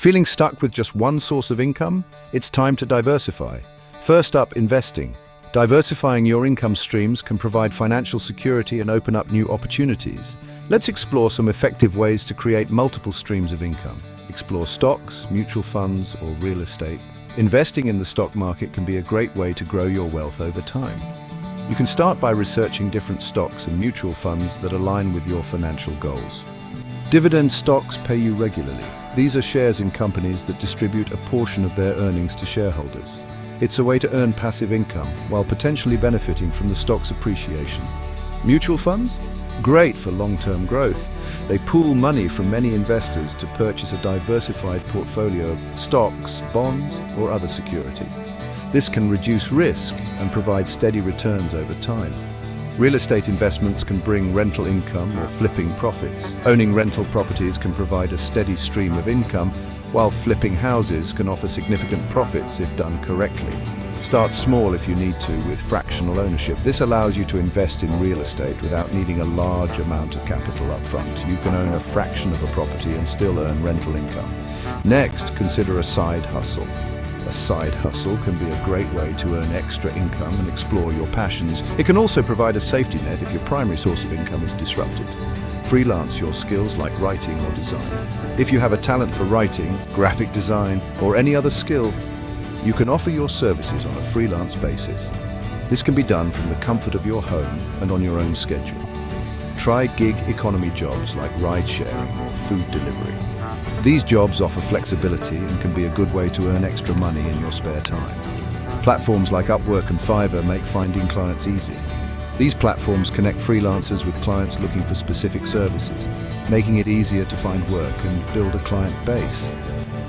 Feeling stuck with just one source of income? It's time to diversify. First up, investing. Diversifying your income streams can provide financial security and open up new opportunities. Let's explore some effective ways to create multiple streams of income. Explore stocks, mutual funds, or real estate. Investing in the stock market can be a great way to grow your wealth over time. You can start by researching different stocks and mutual funds that align with your financial goals. Dividend stocks pay you regularly. These are shares in companies that distribute a portion of their earnings to shareholders. It's a way to earn passive income while potentially benefiting from the stock's appreciation. Mutual funds? Great for long-term growth. They pool money from many investors to purchase a diversified portfolio of stocks, bonds, or other securities. This can reduce risk and provide steady returns over time. Real estate investments can bring rental income or flipping profits. Owning rental properties can provide a steady stream of income, while flipping houses can offer significant profits if done correctly. Start small if you need to with fractional ownership. This allows you to invest in real estate without needing a large amount of capital up front. You can own a fraction of a property and still earn rental income. Next, consider a side hustle. A side hustle can be a great way to earn extra income and explore your passions. It can also provide a safety net if your primary source of income is disrupted. Freelance your skills like writing or design. If you have a talent for writing, graphic design, or any other skill, you can offer your services on a freelance basis. This can be done from the comfort of your home and on your own schedule. Try gig economy jobs like ride sharing or food delivery. These jobs offer flexibility and can be a good way to earn extra money in your spare time. Platforms like Upwork and Fiverr make finding clients easy. These platforms connect freelancers with clients looking for specific services, making it easier to find work and build a client base.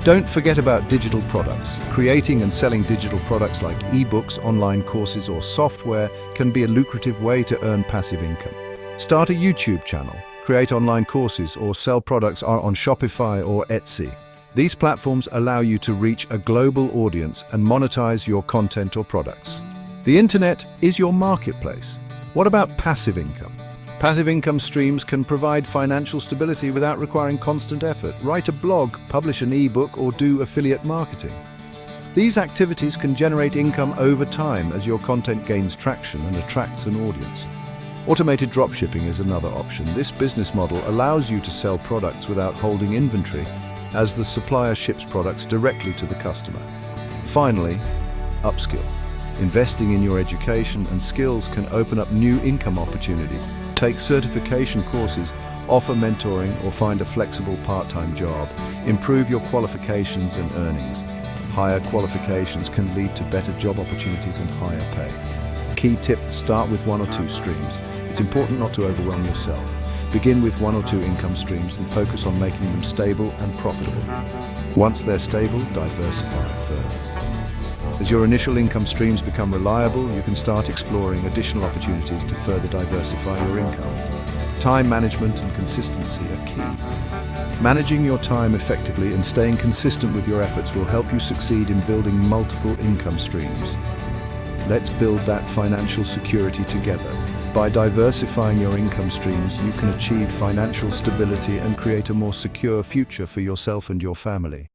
Don't forget about digital products. Creating and selling digital products like ebooks, online courses, or software can be a lucrative way to earn passive income. Start a YouTube channel. Create online courses or sell products on Shopify or Etsy. These platforms allow you to reach a global audience and monetize your content or products. The internet is your marketplace. What about passive income? Passive income streams can provide financial stability without requiring constant effort. Write a blog, publish an ebook, or do affiliate marketing. These activities can generate income over time as your content gains traction and attracts an audience. Automated dropshipping is another option. This business model allows you to sell products without holding inventory, as the supplier ships products directly to the customer. Finally, upskill. Investing in your education and skills can open up new income opportunities. Take certification courses, offer mentoring, or find a flexible part-time job. Improve your qualifications and earnings. Higher qualifications can lead to better job opportunities and higher pay. Key tip: start with one or two streams. It's important not to overwhelm yourself. Begin with one or two income streams and focus on making them stable and profitable. Once they're stable, diversify further. As your initial income streams become reliable, you can start exploring additional opportunities to further diversify your income. Time management and consistency are key. Managing your time effectively and staying consistent with your efforts will help you succeed in building multiple income streams. Let's build that financial security together. By diversifying your income streams, you can achieve financial stability and create a more secure future for yourself and your family.